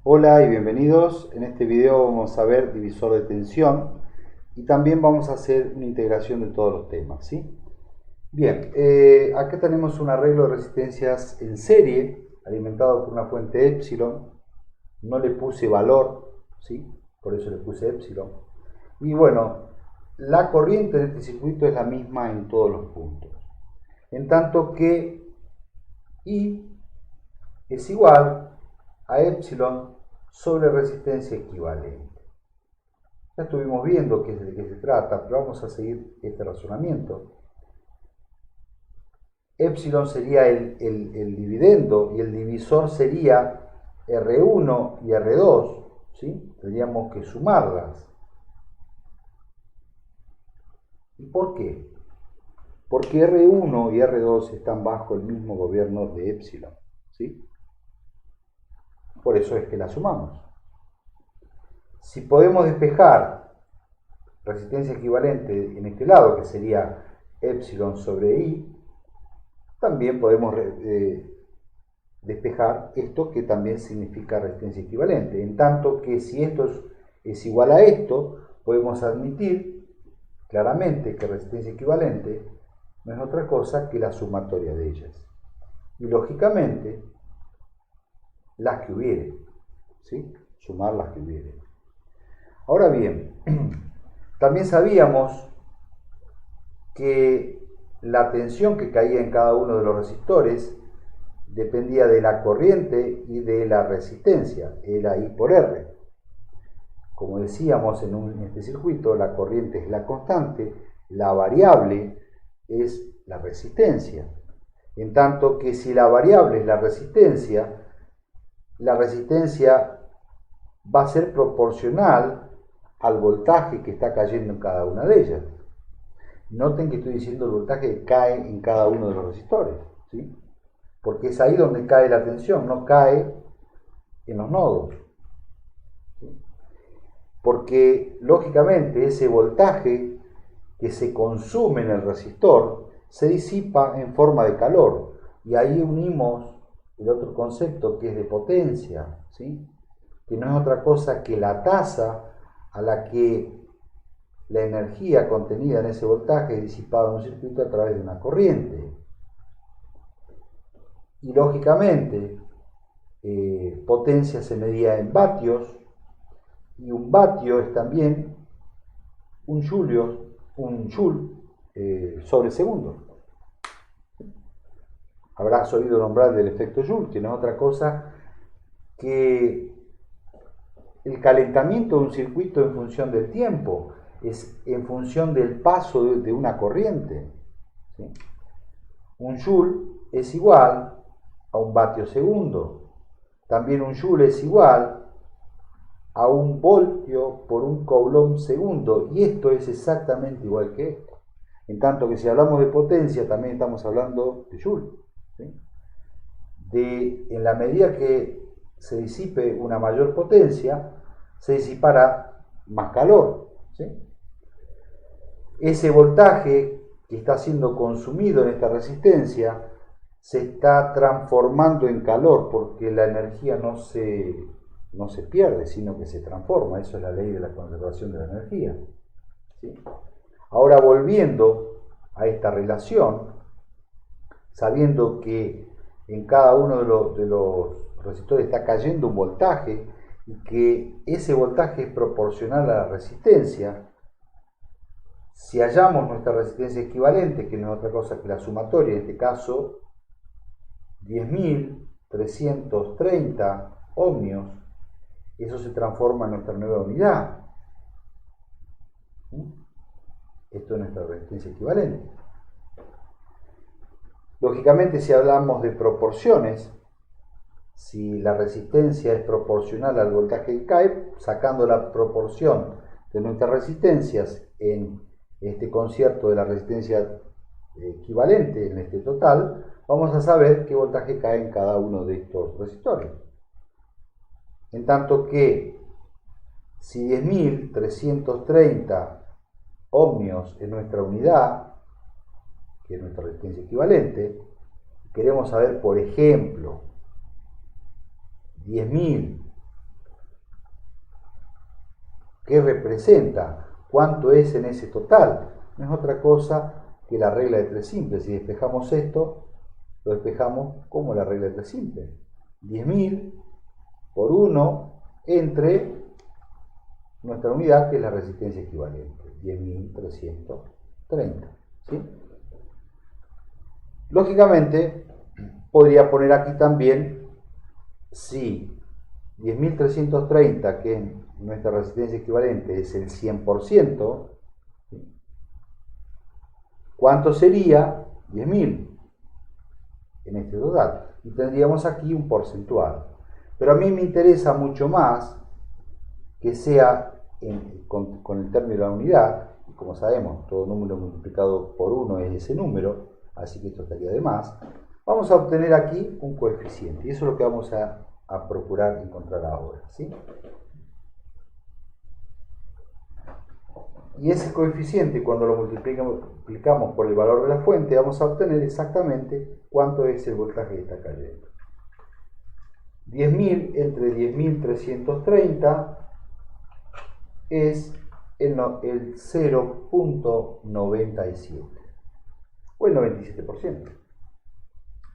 Hola y bienvenidos. En este video vamos a ver divisor de tensión y también vamos a hacer una integración de todos los temas, ¿sí? Bien, acá tenemos un arreglo de resistencias en serie alimentado por una fuente epsilon. No le puse valor, ¿sí? Por eso le puse epsilon. Y bueno, la corriente de este circuito es la misma en todos los puntos. En tanto que I es igual a epsilon sobre resistencia equivalente. Ya estuvimos viendo de qué se trata, pero vamos a seguir este razonamiento. Epsilon sería el dividendo y el divisor sería R1 y R2, ¿sí? Tendríamos que sumarlas. ¿Y por qué? Porque R1 y R2 están bajo el mismo gobierno de epsilon, ¿sí? Por eso es que las sumamos. Si podemos despejar resistencia equivalente en este lado, que sería epsilon sobre I, también podemos despejar esto que también significa resistencia equivalente. En tanto que si esto es igual a esto, podemos admitir claramente que resistencia equivalente no es otra cosa que la sumatoria de ellas. Y lógicamente, las que hubiere, ¿sí? Sumar las que hubiere. Ahora bien, también sabíamos que la tensión que caía en cada uno de los resistores dependía de la corriente y de la resistencia, era I por R. Como decíamos en este circuito, la corriente es la constante, la variable es la resistencia. En tanto que si la variable es la resistencia va a ser proporcional al voltaje que está cayendo en cada una de ellas. Noten que estoy diciendo el voltaje que cae en cada uno de los resistores, ¿sí? Porque es ahí donde cae la tensión, no cae en los nodos. ¿Sí? Porque lógicamente ese voltaje que se consume en el resistor se disipa en forma de calor. Y ahí unimos el otro concepto que es de potencia, ¿sí? Que no es otra cosa que la tasa a la que la energía contenida en ese voltaje es disipada en un circuito a través de una corriente. Y lógicamente, potencia se medía en vatios, y un vatio es también un joule sobre segundo. Habrás oído nombrar del efecto Joule, que no es otra cosa que el calentamiento de un circuito en función del tiempo, es en función del paso de una corriente, ¿sí? Un joule es igual a un vatio segundo. También un joule es igual a un voltio por un coulomb segundo, y esto es exactamente igual que esto. En tanto que si hablamos de potencia, también estamos hablando de joule, ¿sí? En la medida que se disipe una mayor potencia, se disipará más calor, ¿sí? Ese voltaje que está siendo consumido en esta resistencia se está transformando en calor, porque la energía no se pierde, sino que se transforma. Eso es la ley de la conservación de la energía, ¿sí? Ahora, volviendo a esta relación, sabiendo que en cada uno de los resistores está cayendo un voltaje y que ese voltaje es proporcional a la resistencia, si hallamos nuestra resistencia equivalente, que no es otra cosa que la sumatoria, en este caso 10.330 ohmios, eso se transforma en nuestra nueva unidad. Esto es nuestra resistencia equivalente. Lógicamente, si hablamos de proporciones, si la resistencia es proporcional al voltaje que cae, sacando la proporción de nuestras resistencias en este concierto de la resistencia equivalente, en este total, vamos a saber qué voltaje cae en cada uno de estos resistores. En tanto que si 10.330 ohmios es nuestra unidad, que es nuestra resistencia equivalente, queremos saber, por ejemplo, 10.000 ¿Qué representa? ¿Cuánto es en ese total? No es otra cosa que la regla de 3 simples. Si despejamos esto, lo despejamos como la regla de 3 simples. 10.000 por 1 entre nuestra unidad, que es la resistencia equivalente, 10.330. ¿Sí? Lógicamente, podría poner aquí también si 10.330, que es nuestra resistencia equivalente, es el 100%, ¿cuánto sería 10.000 en este total? Y tendríamos aquí un porcentual. Pero a mí me interesa mucho más que sea con el término de la unidad, y como sabemos, todo número multiplicado por 1 es ese número, así que esto estaría de más. Vamos a obtener aquí un coeficiente, y eso es lo que vamos a procurar encontrar ahora, ¿sí? Y ese coeficiente, cuando lo multiplicamos por el valor de la fuente, vamos a obtener exactamente cuánto es el voltaje que está cayendo. 10.000 entre 10.330 es el 0.97 o el 97%.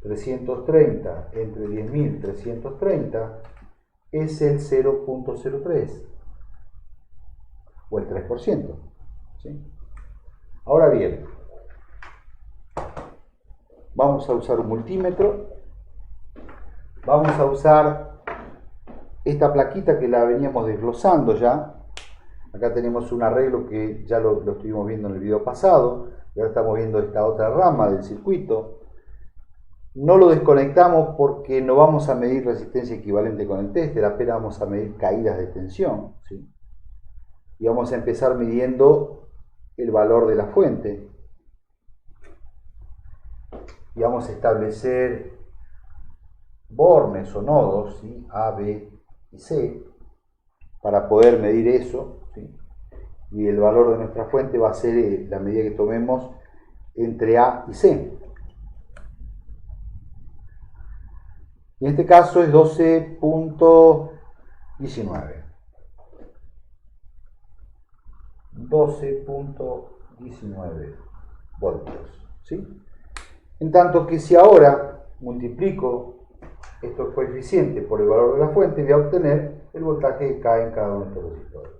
330 entre 10.330 es el 0.03 o el 3%. ¿Sí? Ahora bien, vamos a usar un multímetro. Vamos a usar esta plaquita que la veníamos desglosando ya. Acá tenemos un arreglo que ya lo estuvimos viendo en el video pasado. Y ahora estamos viendo esta otra rama del circuito. No lo desconectamos porque no vamos a medir resistencia equivalente con el tester, apenas vamos a medir caídas de tensión, ¿sí? Y vamos a empezar midiendo el valor de la fuente. Y vamos a establecer bornes o nodos, ¿sí? A, B y C, para poder medir eso, ¿sí? Y el valor de nuestra fuente va a ser la medida que tomemos entre A y C. Y en este caso es 12.19. 12.19 voltios, ¿sí? En tanto que si ahora multiplico estos coeficientes por el valor de la fuente, voy a obtener el voltaje que cae en cada uno de estos resistores.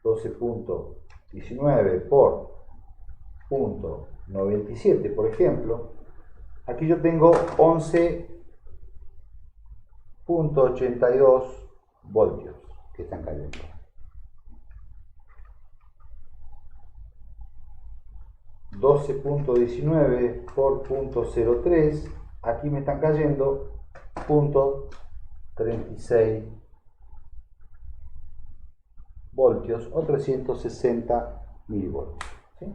12.19 por 0.97, por ejemplo. Aquí yo tengo 11.82 voltios que están cayendo. .19 por 0.03, aquí me están cayendo 0.36 voltios o 360 milivoltios, ¿sí?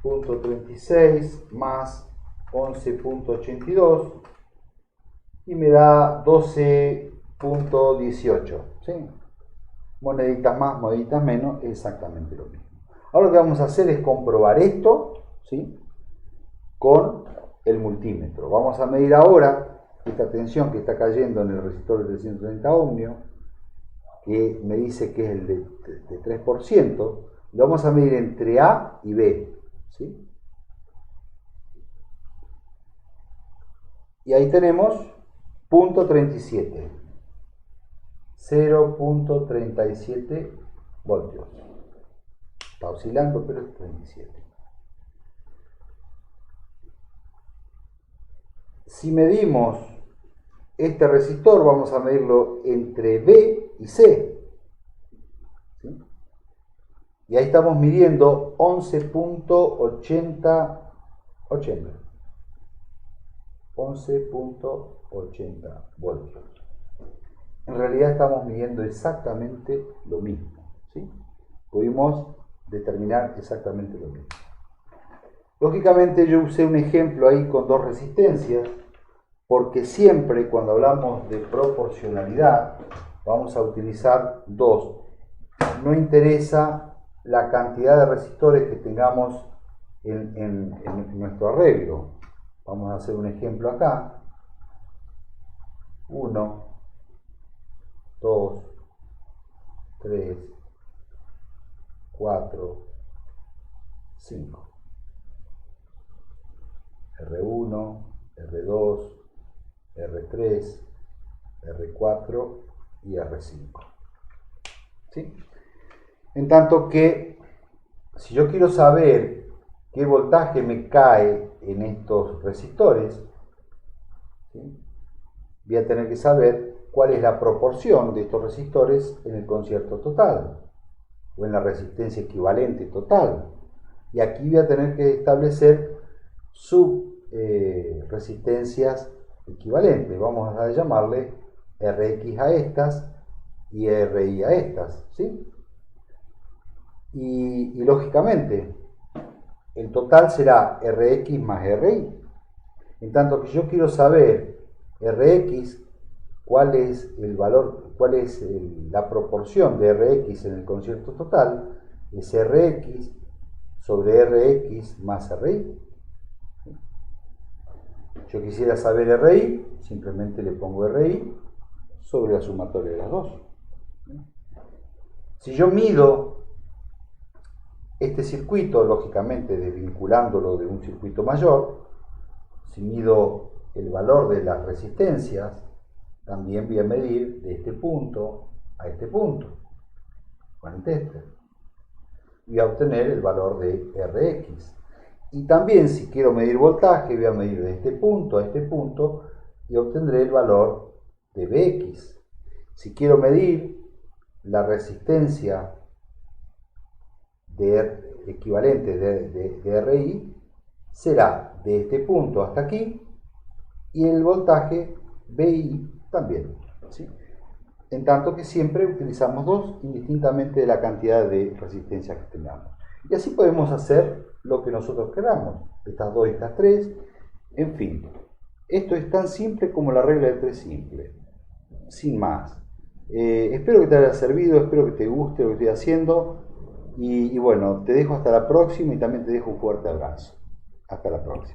0.36 más 11.82 y me da 12.18, ¿sí? Moneditas más, moneditas menos, exactamente lo mismo. Ahora lo que vamos a hacer es comprobar esto, ¿sí? Con el multímetro. Vamos a medir ahora esta tensión que está cayendo en el resistor de 330 ohmios, que me dice que es el de 3%. Lo vamos a medir entre A y B, ¿sí? Y ahí tenemos 0.37. 0.37 voltios. Está oscilando, pero es 37. Si medimos este resistor, vamos a medirlo entre B y C, ¿sí? Y ahí estamos midiendo 11.80 voltios. En realidad estamos midiendo exactamente lo mismo, ¿sí? Pudimos determinar exactamente lo mismo. Lógicamente yo usé un ejemplo ahí con dos resistencias, porque siempre cuando hablamos de proporcionalidad vamos a utilizar dos. No interesa la cantidad de resistores que tengamos en nuestro arreglo. Vamos a hacer un ejemplo acá. 1, 2, 3, 4, 5. R1, R2, R3, R4 y R5. ¿Sí? En tanto que, si yo quiero saber qué voltaje me cae en estos resistores, ¿sí?, voy a tener que saber cuál es la proporción de estos resistores en el concierto total o en la resistencia equivalente total. Y aquí voy a tener que establecer subresistencias equivalentes. Vamos a llamarle Rx a estas y Ri a estas, ¿sí? Y lógicamente el total será Rx más Ri. En tanto que yo quiero saber Rx, cuál es el valor, la proporción de Rx en el concierto total, es Rx sobre Rx más Ri. Yo quisiera saber Ri, simplemente le pongo Ri sobre la sumatoria de las dos. Si yo mido este circuito, lógicamente desvinculándolo de un circuito mayor, si mido el valor de las resistencias, también voy a medir de este punto a este punto, con el tester. Voy a obtener el valor de Rx. Y también, si quiero medir voltaje, voy a medir de este punto a este punto y obtendré el valor de Vx. Si quiero medir la resistencia equivalente de Ri, será de este punto hasta aquí y el voltaje Vi también, ¿sí? En tanto que siempre utilizamos dos, indistintamente de la cantidad de resistencia que tengamos. Y así podemos hacer lo que nosotros queramos, estas dos y estas tres, en fin. Esto es tan simple como la regla de 3 simple, sin más. Espero que te haya servido, espero que te guste lo que estoy haciendo y bueno, te dejo hasta la próxima y también te dejo un fuerte abrazo. Hasta la próxima.